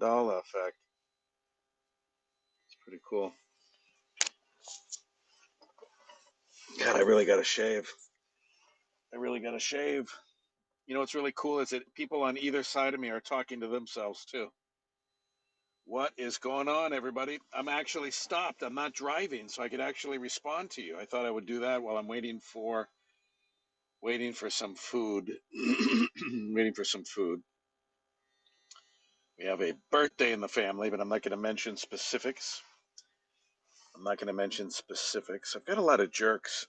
mandala effect. It's pretty cool. God, I really got to shave. I really got to shave. You know what's really cool is that people on either side of me are talking to themselves too. What is going on, everybody? I'm actually stopped. I'm not driving, so I could actually respond to you. I thought I would do that while I'm waiting for some food. Waiting for some food. We have a birthday in the family, but I'm not going to mention specifics. I've got a lot of jerks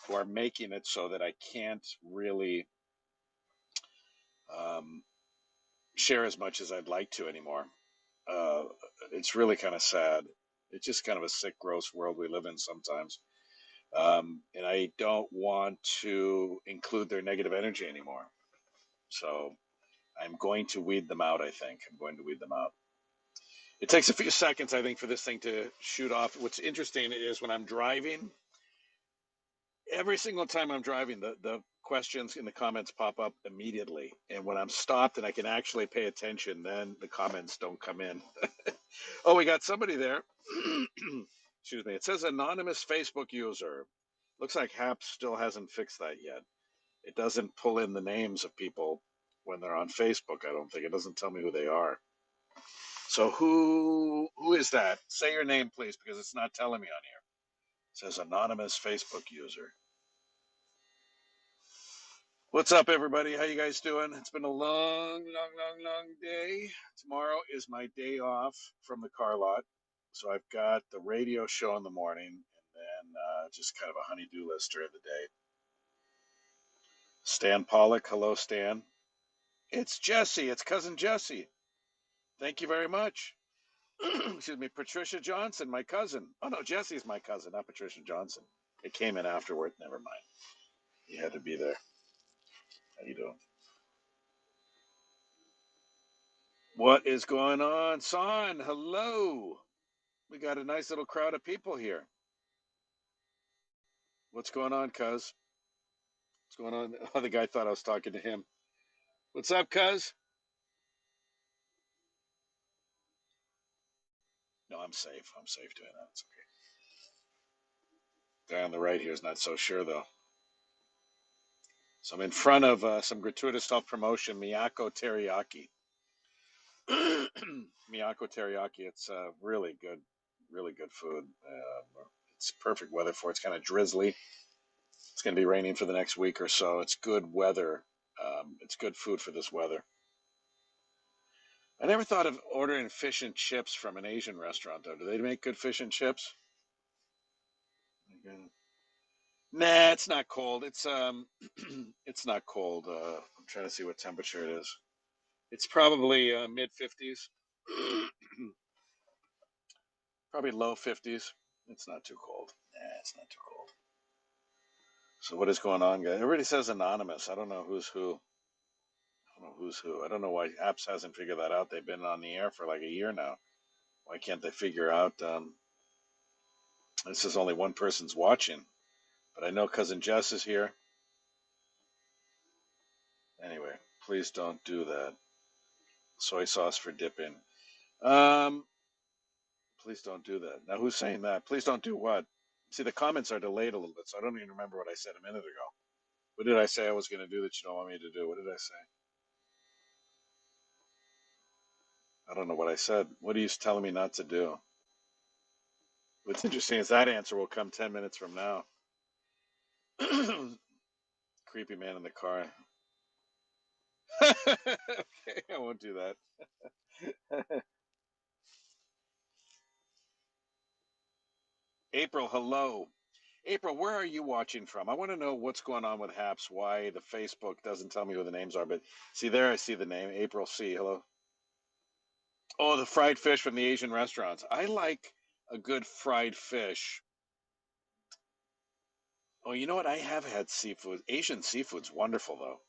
who are making it so that I can't really share as much as I'd like to anymore. It's really kind of sad. It's just kind of a sick, gross world we live in sometimes. And I don't want to include their negative energy anymore. So I'm going to weed them out, I think. I'm going to weed them out. It takes a few seconds, I think, for this thing to shoot off. What's interesting is when I'm driving, every single time I'm driving, the questions in the comments pop up immediately. And when I'm stopped and I can actually pay attention, then the comments don't come in. Oh, we got somebody there. Excuse me. It says anonymous Facebook user. Looks like HAP still hasn't fixed that yet. It doesn't pull in the names of people when they're on Facebook, I don't think. It doesn't tell me who they are. So who is that? Say your name, please, because it's not telling me on here. It says anonymous Facebook user. What's up, everybody? How you guys doing? It's been a long day. Tomorrow is my day off from the car lot. So I've got the radio show in the morning and then just kind of a honey-do list during the day. Stan Pollock. Hello, Stan. It's Jesse. It's cousin Jesse. Thank you very much. Excuse me, Patricia Johnson, my cousin. Oh, no, Jesse's my cousin, not Patricia Johnson. It came in afterward. Never mind. You had to be there. How you doing? What is going on? Son, hello. We got a nice little crowd of people here. What's going on, cuz? What's going on? Oh, the guy thought I was talking to him. What's up, cuz? No, I'm safe. I'm safe doing that. It's okay. Guy on the right here is not so sure, though. So I'm in front of some gratuitous self-promotion, Miyako Teriyaki. Miyako Teriyaki. It's really good food. It's perfect weather for it. It's kind of drizzly. It's going to be raining for the next week or so. It's good weather. It's good food for this weather. I never thought of ordering fish and chips from an Asian restaurant, though. Do they make good fish and chips? Okay. Nah, it's not cold. It's it's not cold. I'm trying to see what temperature it is. It's probably mid 50s, probably low 50s. It's not too cold. Nah, it's not too cold. So what is going on, guys? Everybody says anonymous. I don't know who's who. I don't know who's who. I don't know why Apps hasn't figured that out. They've been on the air for like a year now. Why can't they figure out this is only one person's watching? But I know cousin Jess is here. Anyway, please don't do that. Soy sauce for dipping. Please don't do that. Now, who's saying that? Please don't do what? See, the comments are delayed a little bit, so I don't even remember what I said a minute ago. What did I say I was going to do that you don't want me to do? What did I say? I don't know what I said. What are you telling me not to do? What's interesting is that answer will come 10 minutes from now. Creepy man in the car. Okay, I won't do that. April, hello. April, where are you watching from? I want to know what's going on with HAPS, why the Facebook doesn't tell me who the names are. But see there, I see the name. April C. Hello. Oh, the fried fish from the Asian restaurants. I like a good fried fish. Oh, you know what? I have had seafood. Asian seafood's wonderful, though.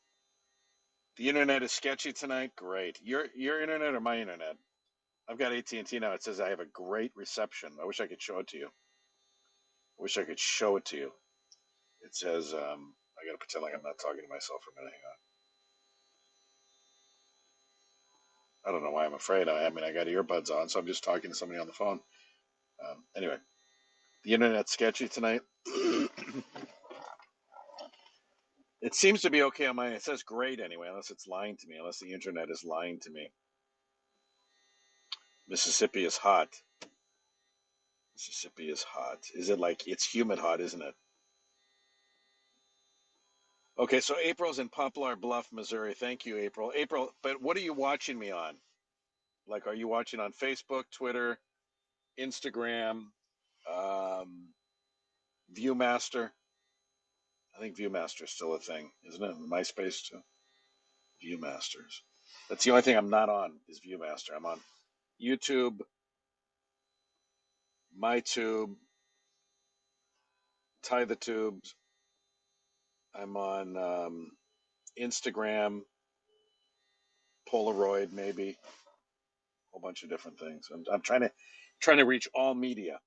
The internet is sketchy tonight. Great. Your internet or my internet? I've got AT&T now. It says I have a great reception. I wish I could show it to you. I wish I could show it to you. It says, I got to pretend like I'm not talking to myself for a minute. I don't know why I'm afraid. I mean, I got earbuds on, so I'm just talking to somebody on the phone. Anyway, the internet's sketchy tonight. It seems to be okay on mine. It says great anyway, unless it's lying to me, unless the internet is lying to me. Mississippi is hot. Mississippi is hot. Is it like it's humid hot, isn't it? Okay, so April's in Poplar Bluff, Missouri. Thank you, April. April, but what are you watching me on? Like, are you watching on Facebook, Twitter, Instagram, um, Viewmaster? I think Viewmaster is still a thing, isn't it? MySpace too. Viewmasters. That's the only thing I'm not on is Viewmaster. I'm on YouTube, MyTube, Tie the Tubes. I'm on Instagram, Polaroid, maybe a whole bunch of different things. I'm trying to reach all media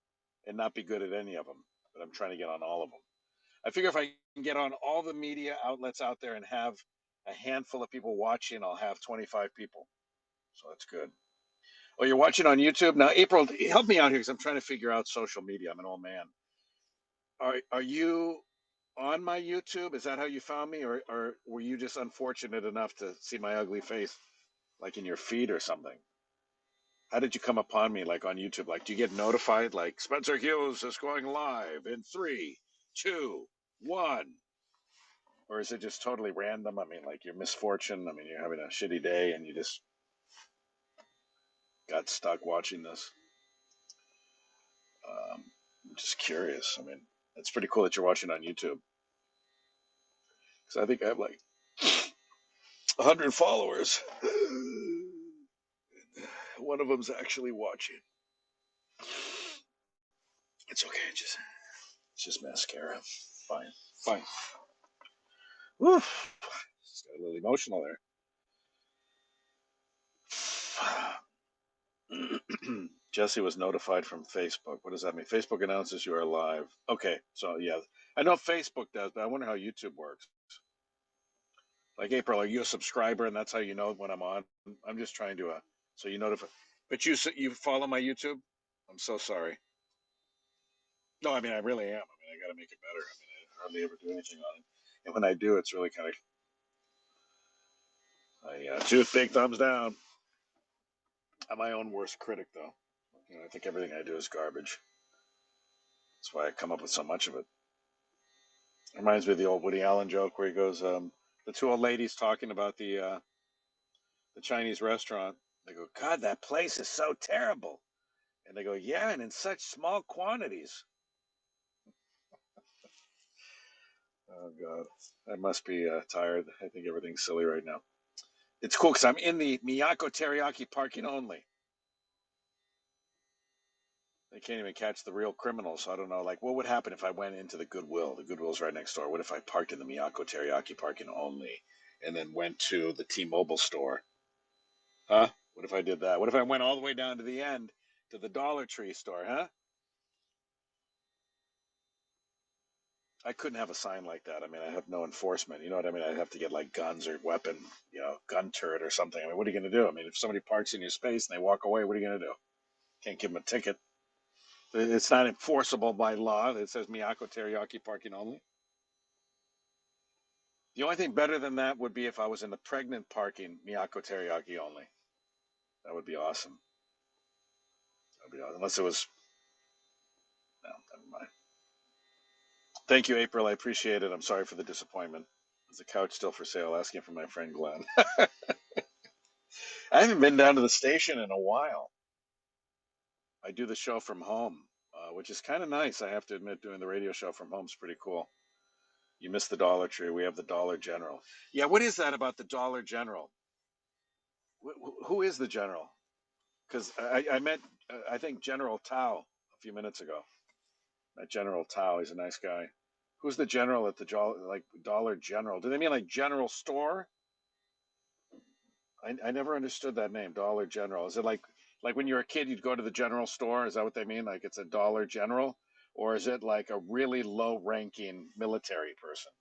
and not be good at any of them, but I'm trying to get on all of them. I figure if I can get on all the media outlets out there and have a handful of people watching, I'll have 25 people. So that's good. Oh, you're watching on YouTube now, April. Help me out here because I'm trying to figure out social media. I'm an old man. Are you on my YouTube? Is that how you found me, or were you just unfortunate enough to see my ugly face, like in your feed or something? How did you come upon me, like on YouTube? Like, do you get notified, like Spencer Hughes is going live in 3, 2, 1, or is it just totally random? I mean, like your misfortune. I mean, you're having a shitty day and you just got stuck watching this. I'm just curious. I mean, it's pretty cool that you're watching on YouTube because I think I have like 100 followers. One of them's actually watching. It's okay. It's just mascara. Fine. Fine. Woof. Just got a little emotional there. Jesse was notified from Facebook. What does that mean? Facebook announces you are live. Okay, so yeah, I know Facebook does, but I wonder how YouTube works. Like April, are you a subscriber and that's how you know when I'm on? I'm just trying to so you notify. But you follow my YouTube? I'm so sorry. No, I mean I really am. I mean I got to make it better. I mean I hardly ever do anything on it, and when I do, it's really kind of two big thumbs down. I'm my own worst critic, though. You know, I think everything I do is garbage. That's why I come up with so much of it. It reminds me of the old Woody Allen joke where he goes, the two old ladies talking about the Chinese restaurant. They go, God, that place is so terrible. And they go, yeah, and in such small quantities. Oh, God. I must be tired. I think everything's silly right now. It's cool because I'm in the Miyako Teriyaki parking only. They can't even catch the real criminals. So I don't know. Like, what would happen if I went into the Goodwill? The Goodwill's right next door. What if I parked in the Miyako Teriyaki parking only and then went to the T-Mobile store? Huh? What if I did that? What if I went all the way down to the end to the Dollar Tree store? Huh? I couldn't have a sign like that. I mean, I have no enforcement. You know what I mean? I'd have to get like guns or weapon, gun turret or something. I mean, what are you going to do? I mean, if somebody parks in your space and they walk away, what are you going to do? Can't give them a ticket. It's not enforceable by law. It says Miyako Teriyaki parking only. The only thing better than that would be if I was in the pregnant parking, Miyako Teriyaki only. That would be awesome. That would be awesome. Unless it was, no, never mind. Thank you, April. I appreciate it. I'm sorry for the disappointment. Is the couch still for sale? Asking for my friend Glenn. I haven't been down to the station in a while. I do the show from home, which is kind of nice. I have to admit, doing the radio show from home is pretty cool. You missed the Dollar Tree. We have the Dollar General. Yeah, what is that about the Dollar General? Who is the General? Because I met, I think, General Tao a few minutes ago. Met General Tao. He's a nice guy. Who's the general at the Dollar General? Do they mean like General Store? I never understood that name, Dollar General. Is it like when you were a kid, you'd go to the general store? Is that what they mean? Like it's a Dollar General? Or is it like a really low-ranking military person?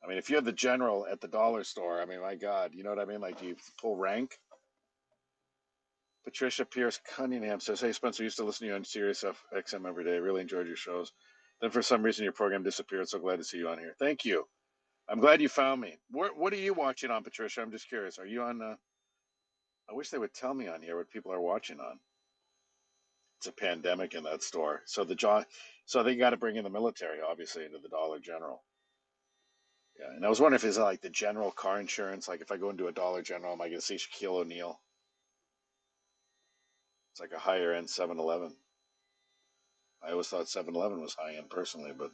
I mean, if you're the general at the dollar store, I mean, my God, you know what I mean? Like, do you pull rank? Patricia Pierce Cunningham says, "Hey Spencer, used to listen to you on Sirius XM every day. Really enjoyed your shows. Then for some reason your program disappeared. So glad to see you on here. Thank you. I'm glad you found me. What are you watching on, Patricia? I'm just curious. Are you on? I wish they would tell me on here what people are watching on. It's a pandemic in that store. So they got to bring in the military, obviously, into the Dollar General. Yeah, and I was wondering if it's like the general car insurance. Like if I go into a Dollar General, am I going to see Shaquille O'Neal? It's like a higher end 7-Eleven. I always thought 7-Eleven was high end personally, but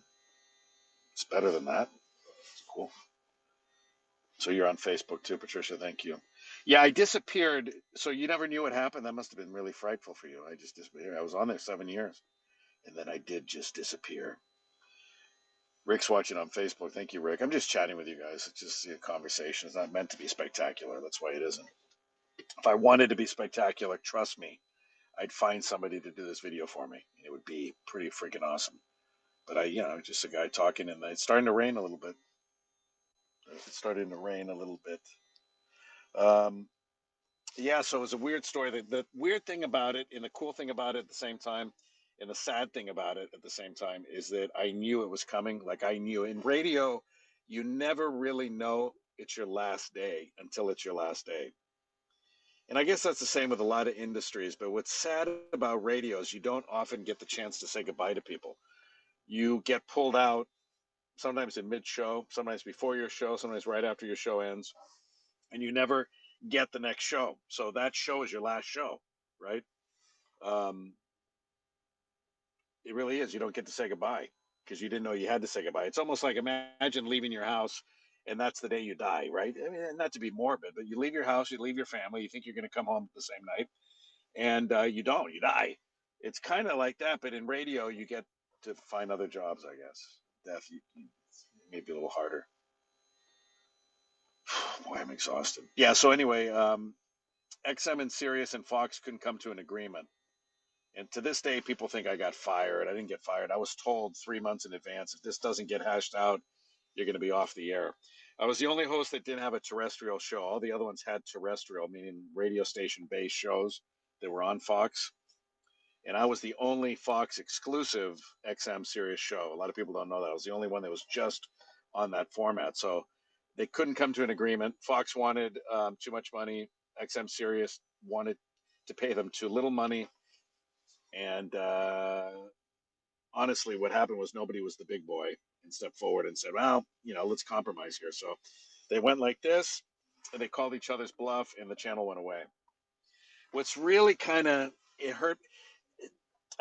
it's better than that. It's cool. So you're on Facebook too, Patricia. Thank you. Yeah, I disappeared. So you never knew what happened. That must have been really frightful for you. I just disappeared. I was on there 7 years, and then I did just disappear. Rick's watching on Facebook. Thank you, Rick. I'm just chatting with you guys. It's just a conversation. It's not meant to be spectacular. That's why it isn't. If I wanted to be spectacular, trust me, I'd find somebody to do this video for me. It would be pretty freaking awesome. But just a guy talking, and it's starting to rain a little bit. It's starting to rain a little bit. Um, yeah, so it was a weird story. The weird thing about it, and the cool thing about it at the same time, and the sad thing about it at the same time, is that I knew it was coming. Like I knew in radio, you never really know it's your last day until it's your last day. And I guess that's the same with a lot of industries. But what's sad about radio is you don't often get the chance to say goodbye to people. You get pulled out sometimes in mid-show, sometimes before your show, sometimes right after your show ends, and you never get the next show. So that show is your last show, right? Um, it really is. You don't get to say goodbye because you didn't know you had to say goodbye. It's almost like imagine leaving your house and that's the day you die, right? I mean, not to be morbid, but you leave your house, you leave your family, you think you're going to come home the same night, and you don't, you die. It's kind of like that, but in radio, you get to find other jobs, I guess. Death, maybe a little harder. Boy, I'm exhausted. Yeah. So anyway, XM and Sirius and Fox couldn't come to an agreement, and to this day, people think I got fired. I didn't get fired. I was told 3 months in advance if this doesn't get hashed out, you're going to be off the air. I was the only host that didn't have a terrestrial show. All the other ones had terrestrial, meaning radio station based shows that were on Fox. And I was the only Fox exclusive XM Sirius show. A lot of people don't know that. I was the only one that was just on that format. So they couldn't come to an agreement. Fox wanted too much money. XM Sirius wanted to pay them too little money. And honestly, what happened was nobody was the big boy and stepped forward and said, well, let's compromise here. So they went like this, and they called each other's bluff, and the channel went away. What's really it hurt.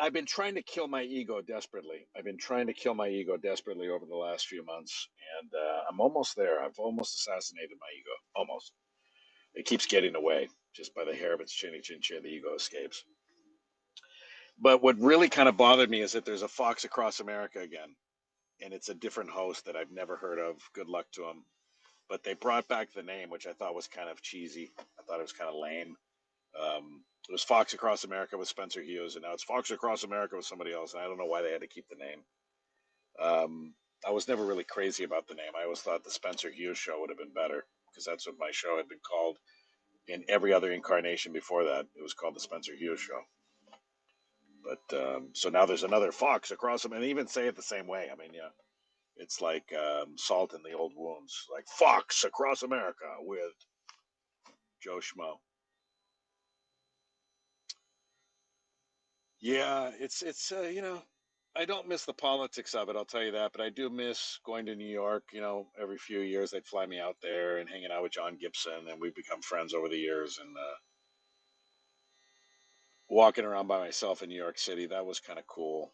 I've been trying to kill my ego desperately. I've been trying to kill my ego desperately over the last few months, and I'm almost there. I've almost assassinated my ego. Almost. It keeps getting away just by the hair of its chinny chin chin. The ego escapes. But what really kind of bothered me is that there's a Fox Across America again, and it's a different host that I've never heard of. Good luck to them. But they brought back the name, which I thought was kind of cheesy. I thought it was kind of lame. It was Fox Across America with Spencer Hughes, and now it's Fox Across America with somebody else. And I don't know why they had to keep the name. I was never really crazy about the name. I always thought the Spencer Hughes show would have been better because that's what my show had been called in every other incarnation before that. It was called the Spencer Hughes show. But so now there's another Fox Across them, and they even say it the same way. I mean, yeah, it's like salt in the old wounds, like Fox Across America with Joe Schmo. Yeah, it's I don't miss the politics of it, I'll tell you that, but I do miss going to New York. Every few years they'd fly me out there and hanging out with John Gibson, and we've become friends over the years. And walking around by myself in New York City, that was kind of cool.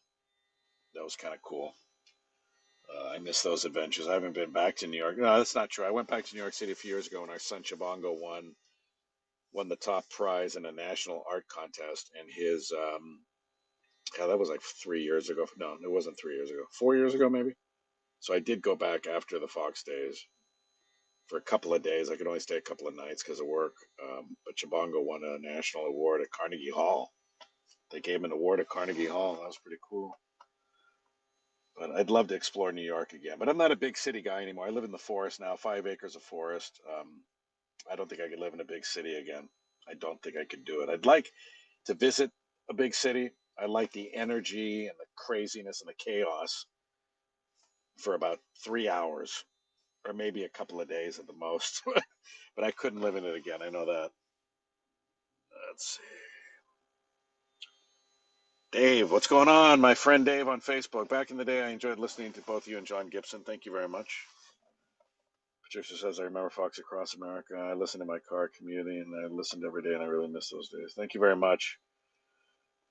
That was kind of cool. I miss those adventures. I haven't been back to New York. No, that's not true. I went back to New York City a few years ago when our son Chabongo won the top prize in a national art contest, and his yeah, that was like 3 years ago. No, it wasn't 3 years ago. 4 years ago, maybe. So I did go back after the Fox days for a couple of days. I could only stay a couple of nights because of work. But Chabongo won a national award at Carnegie Hall. They gave him an award at Carnegie Hall. That was pretty cool. But I'd love to explore New York again. But I'm not a big city guy anymore. I live in the forest now, 5 acres of forest. I don't think I could live in a big city again. I don't think I could do it. I'd like to visit a big city. I like the energy and the craziness and the chaos for about 3 hours or maybe a couple of days at the most. But I couldn't live in it again. I know that. Let's see. Dave, what's going on? My friend Dave on Facebook. Back in the day, I enjoyed listening to both you and John Gibson. Thank you very much. Patricia says, I remember Fox Across America. I listened in my car commuting and I listened every day and I really miss those days. Thank you very much.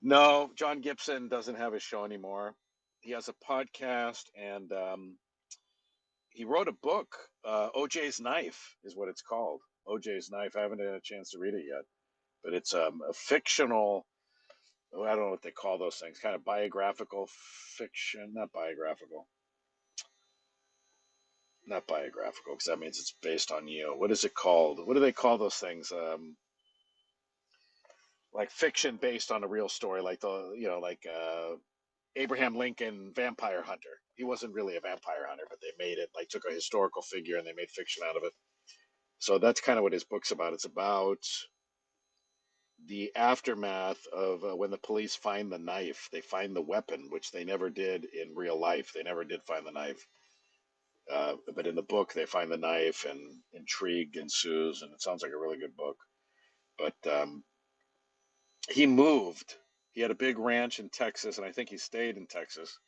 No, John Gibson doesn't have his show anymore. He has a podcast and he wrote a book. OJ's Knife is what it's called. OJ's Knife. I haven't had a chance to read it yet, but it's a fictional. I don't know what they call those things. Kind of biographical fiction, not biographical, not biographical, because that means it's based on you. What is it called? What do they call those things? Like fiction based on a real story, like like Abraham Lincoln Vampire Hunter. He wasn't really a vampire hunter, but they made it like took a historical figure and they made fiction out of it. So that's kind of what his book's about. It's about the aftermath of when the police find the knife. They find the weapon, which they never did in real life. They never did find the knife. But in the book, they find the knife and intrigue ensues, and it sounds like a really good book. But he moved. He had a big ranch in Texas, and I think he stayed in Texas,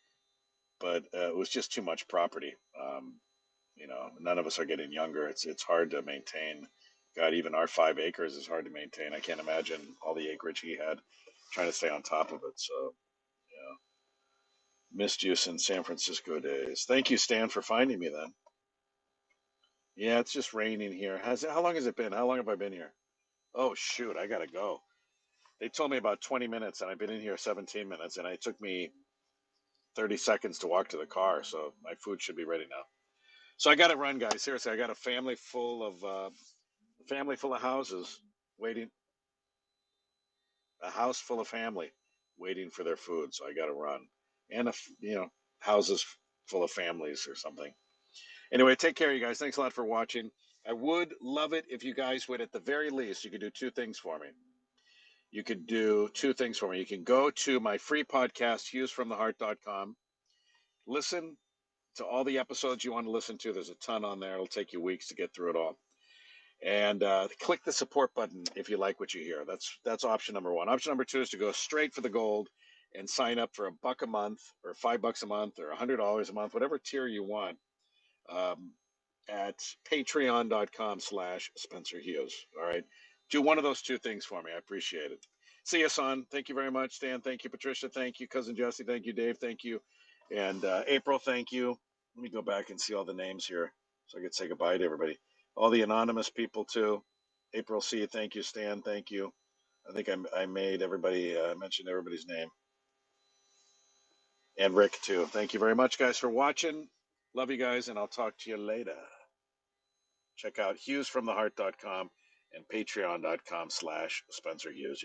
but it was just too much property. None of us are getting younger. It's hard to maintain. God, even our 5 acres is hard to maintain. I can't imagine all the acreage he had trying to stay on top of it. So, missed you since San Francisco days. Thank you, Stan, for finding me then. Yeah, it's just raining here. How long has it been? How long have I been here? Oh, shoot, I gotta go. They told me about 20 minutes, and I've been in here 17 minutes, and it took me 30 seconds to walk to the car, so my food should be ready now. So I gotta run, guys. Seriously, I got a family full of houses waiting, a house full of family waiting for their food. So I got to run, and houses full of families or something. Anyway, take care, you guys. Thanks a lot for watching. I would love it if you guys would, at the very least, you could do two things for me. You could do two things for me. You can go to my free podcast, hughesfromtheheart.com. Listen to all the episodes you want to listen to. There's a ton on there. It'll take you weeks to get through it all. And click the support button if you like what you hear. That's option number one. Option number two is to go straight for the gold and sign up for $1 a month or $5 a month or $100 a month, whatever tier you want, um, at patreon.com/Spencer Hughes. All right. Do one of those two things for me. I appreciate it. See you, son. Thank you very much. Stan, thank you. Patricia, thank you. Cousin Jesse, thank you. Dave, thank you. And April, thank you. Let me go back and see all the names here so I can say goodbye to everybody. All the anonymous people, too. April C., thank you. Stan, thank you. I think I made everybody, mentioned everybody's name. And Rick, too. Thank you very much, guys, for watching. Love you guys, and I'll talk to you later. Check out hughesfromtheheart.com and patreon.com/Spencer Hughes.